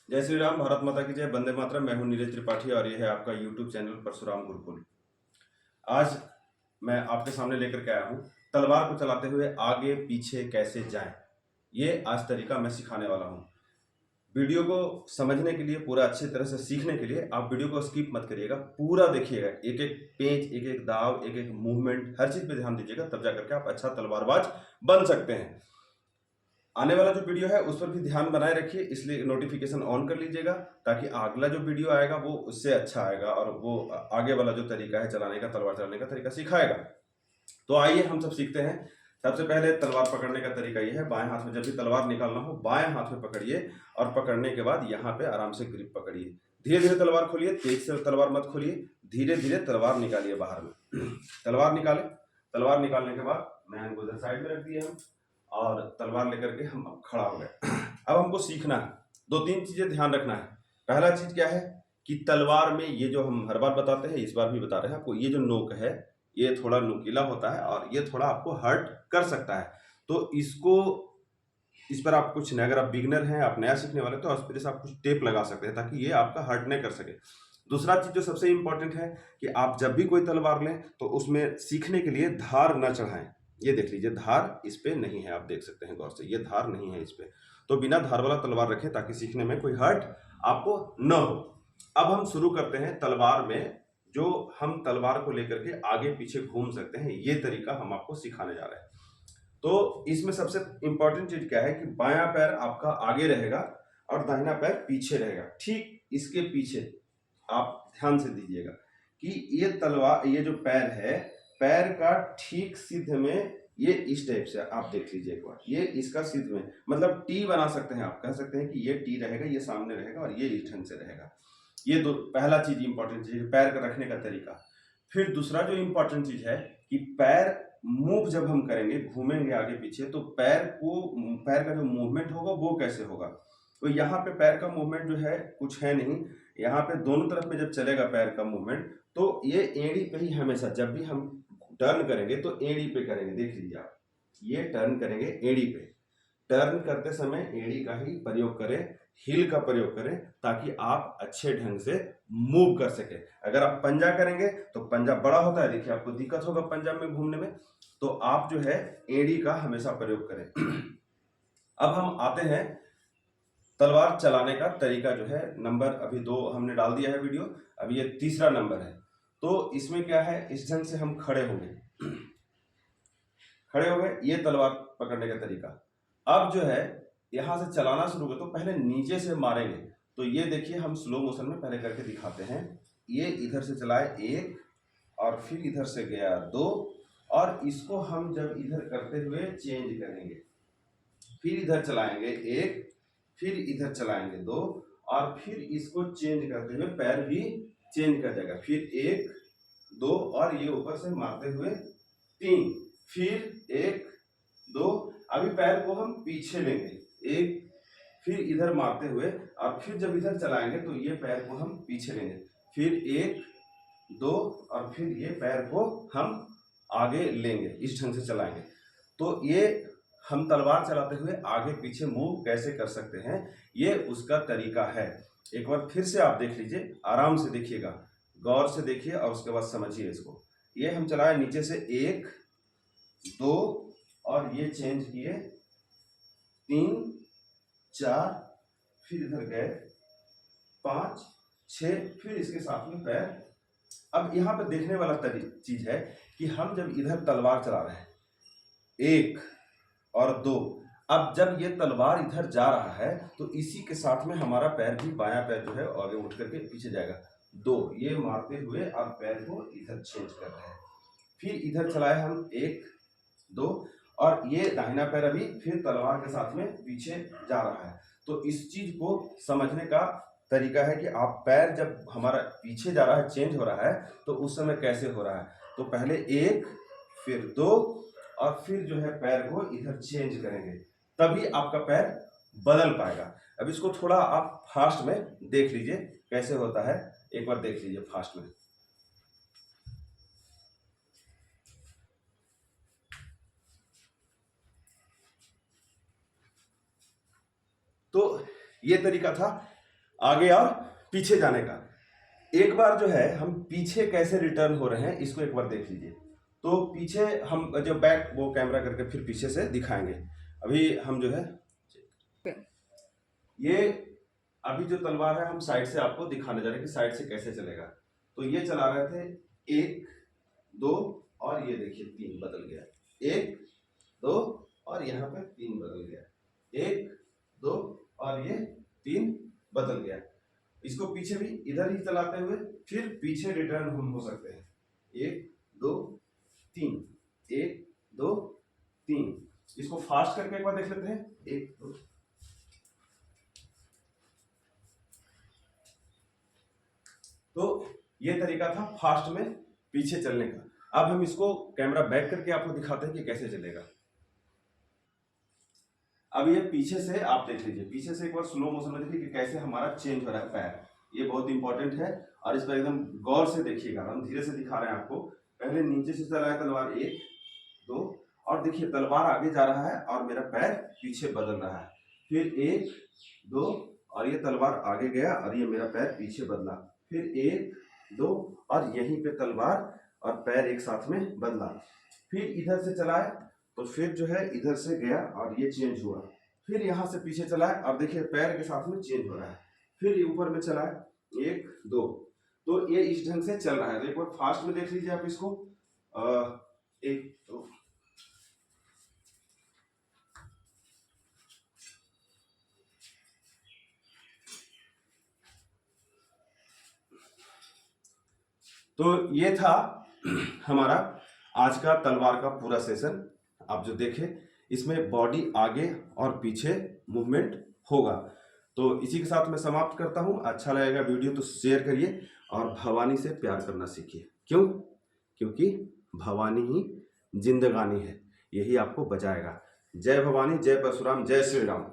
जय श्री राम, भारत माता की जय, वंदे मातरम। मैं हूं नीरज त्रिपाठी और ये है आपका यूट्यूब चैनल परशुराम गुरुकुल। आज मैं आपके सामने लेकर के आया हूं तलवार को चलाते हुए आगे पीछे कैसे जाएं। ये आज तरीका मैं सिखाने वाला हूं। वीडियो को समझने के लिए, पूरा अच्छी तरह से सीखने के लिए आप वीडियो को स्किप मत करिएगा, पूरा देखिएगा। एक एक पेंच, एक एक दाव, एक एक मूवमेंट, हर चीज पे ध्यान दीजिएगा, तब जाकर के आप अच्छा तलवारबाज बन सकते हैं। आने वाला जो वीडियो है उस पर भी ध्यान बनाए रखिए, इसलिए नोटिफिकेशन ऑन कर लीजिएगा ताकि अगला जो वीडियो आएगा वो उससे अच्छा आएगा और वो आगे वाला जो तरीका है चलाने का, तलवार चलाने का तरीका सिखाएगा। तो आइए हम सब सीखते हैं। सबसे पहले तलवार पकड़ने का तरीका ये है, बाएं हाथ में जब भी तलवार निकालना हो बाएं हाथ में पकड़िए और पकड़ने के बाद यहाँ पे आराम से ग्रिप पकड़िए। धीरे धीरे तलवार खोलिए, तेज से तलवार मत खोलिए, धीरे धीरे तलवार निकालिए बाहर में। तलवार निकाले, तलवार निकालने के बाद मैन को इधर साइड में रख दिए हम और तलवार लेकर के हम अब खड़ा हो गए। अब हमको सीखना है, दो तीन चीजें ध्यान रखना है। पहला चीज क्या है कि तलवार में ये जो हम हर बार बताते हैं, इस बार भी बता रहे हैं आपको, ये जो नोक है ये थोड़ा नुकीला होता है और ये थोड़ा आपको हर्ट कर सकता है। तो इस पर आप कुछ नहीं, अगर आप बिगनर हैं, आप नया सीखने वाले, तो इस पर आप कुछ टेप लगा सकते हैं ताकि ये आपका हर्ट नहीं कर सके। दूसरा चीज जो सबसे इंपॉर्टेंट है कि आप जब भी कोई तलवार लें तो उसमें सीखने के लिए धार न चढ़ाएं। ये देख लीजिए, धार इस पे नहीं है, आप देख सकते हैं गौर से, ये धार नहीं है इस पे। तो बिना धार वाला तलवार रखें ताकि सीखने में कोई हर्ट आपको न हो। अब हम शुरू करते हैं तलवार में। जो हम तलवार को लेकर के आगे पीछे घूम सकते हैं, ये तरीका हम आपको सिखाने जा रहे हैं। तो इसमें सबसे इंपॉर्टेंट चीज क्या है कि बायां पैर आपका आगे रहेगा और दाहिना पैर पीछे रहेगा। ठीक इसके पीछे आप ध्यान से दीजिएगा कि ये तलवार, ये जो पैर है, पैर का ठीक सिद्ध में ये इस टाइप से आप देख लीजिए एक बार, ये इसका सिद्ध में, मतलब टी बना सकते हैं, आप कह सकते हैं कि ये टी रहेगा, ये सामने रहेगा और ये इस ढंग से रहेगा। ये दो पहला चीज इंपॉर्टेंट चीज है, पैर का रखने का तरीका। फिर दूसरा जो इंपॉर्टेंट चीज है कि पैर मूव जब हम करेंगे, घूमेंगे आगे पीछे, तो पैर का जो मूवमेंट होगा वो कैसे होगा। तो यहाँ पे पैर का मूवमेंट जो है कुछ है नहीं, यहाँ पे दोनों तरफ में जब चलेगा पैर का मूवमेंट तो ये एड़ी पे ही हमेशा, जब भी हम टर्न करेंगे तो एड़ी पे करेंगे। देख लीजिए आप, ये टर्न करेंगे एड़ी पे। टर्न करते समय एड़ी का ही प्रयोग करें, हील का प्रयोग करें ताकि आप अच्छे ढंग से मूव कर सके। अगर आप पंजा करेंगे तो पंजा बड़ा होता है, देखिए आपको दिक्कत होगा पंजा में घूमने में, तो आप जो है एड़ी का हमेशा प्रयोग करें। अब हम आते हैं तलवार चलाने का तरीका जो है, नंबर अभी 2 हमने डाल दिया है वीडियो, अभी ये तीसरा नंबर है। तो इसमें क्या है, इस ढंग से हम खड़े होंगे, खड़े हो गए, ये तलवार पकड़ने का तरीका। अब जो है यहां से चलाना शुरू करें तो पहले नीचे से मारेंगे। तो ये देखिए, हम स्लो मोशन में पहले करके दिखाते हैं। ये इधर से चलाए 1 और फिर इधर से गया 2, और इसको हम जब इधर करते हुए चेंज करेंगे, फिर इधर चलाएंगे 1, फिर इधर चलाएंगे 2, और फिर इसको चेंज करते हुए पैर भी चेंज कर जाएगा, फिर 1 2 और ये ऊपर से मारते हुए 3, फिर 1 2, अभी पैर को हम पीछे लेंगे 1, फिर इधर मारते हुए, और फिर जब इधर चलाएंगे तो ये पैर को हम पीछे लेंगे, फिर 1 2, और फिर ये पैर को हम आगे लेंगे, इस ढंग से चलाएंगे। तो ये हम तलवार चलाते हुए आगे पीछे मूव कैसे कर सकते हैं, ये उसका तरीका है। एक बार फिर से आप देख लीजिए, आराम से देखिएगा, गौर से देखिए और उसके बाद समझिए इसको। ये हम चलाए नीचे से 1 2, और ये चेंज किए 3 4, फिर इधर गए 5 6, फिर इसके साथ में पैर। अब यहाँ पे देखने वाला चीज है कि हम जब इधर तलवार चला रहे हैं 1 और 2, अब जब ये तलवार इधर जा रहा है तो इसी के साथ में हमारा पैर भी, बायां पैर जो है आगे उठ करके पीछे जाएगा 2, ये मारते हुए अब पैर को इधर चेंज कर रहे हैं, फिर इधर चलाए हम 1 2, और ये दाहिना पैर अभी फिर तलवार के साथ में पीछे जा रहा है। तो इस चीज को समझने का तरीका है कि आप पैर जब हमारा पीछे जा रहा है, चेंज हो रहा है, तो उस समय कैसे हो रहा है। तो पहले 1 फिर 2, और फिर जो है पैर को इधर चेंज करेंगे, तभी आपका पैर बदल पाएगा। अब इसको थोड़ा आप फास्ट में देख लीजिए कैसे होता है, एक बार देख लीजिए फास्ट में। तो ये तरीका था आगे और पीछे जाने का। एक बार जो है हम पीछे कैसे रिटर्न हो रहे हैं इसको एक बार देख लीजिए। तो पीछे हम जो बैक वो कैमरा करके फिर पीछे से दिखाएंगे। अभी हम जो है ये अभी जो तलवार है हम साइड से आपको दिखाने जा रहे हैं कि साइड से कैसे चलेगा। तो ये चला रहे थे 1 2 और ये देखिए 3 बदल गया, 1 2 और यहाँ पे 3 बदल गया, 1 2 और ये 3 बदल गया। इसको पीछे भी इधर ही चलाते हुए फिर पीछे रिटर्न हम हो सकते हैं। 1 2 3 1 2 3। इसको फास्ट करके एक बार देख लेते हैं। 1 2। तो ये तरीका था फास्ट में पीछे चलने का। अब हम इसको कैमरा बैक करके आपको दिखाते हैं कि कैसे चलेगा। अब ये पीछे से आप देख लीजिए, पीछे से एक बार स्लो मोशन में देखिए कि कैसे हमारा चेंज हो रहा है पैर। ये बहुत इंपॉर्टेंट है और इस पर एकदम गौर से देखिएगा। हम धीरे से दिखा रहे हैं आपको। पहले नीचे से चला है तलवार 1 2 और देखिए तलवार आगे जा रहा है और मेरा पैर पीछे बदल रहा है। फिर 1 2 और ये तलवार आगे गया और ये मेरा पैर पीछे बदला। फिर 1 2 और यहीं पे तलवार और पैर एक साथ में बदला। फिर इधर से चलाए तो फिर जो है इधर से गया और ये चेंज हुआ। फिर यहाँ से पीछे चलाए और देखिए पैर के साथ में चेंज हो रहा है। फिर ये ऊपर में चलाए 1 2। तो ये इस ढंग से चल रहा है। तो एक बार फास्ट में देख लीजिए आप इसको। 1 2। तो ये था हमारा आज का तलवार का पूरा सेशन। आप जो देखे इसमें बॉडी आगे और पीछे मूवमेंट होगा। तो इसी के साथ मैं समाप्त करता हूँ। अच्छा लगेगा वीडियो तो शेयर करिए और भवानी से प्यार करना सीखिए। क्यों? क्योंकि भवानी ही जिंदगानी है, यही आपको बचाएगा। जय भवानी, जय परशुराम, जय श्री राम।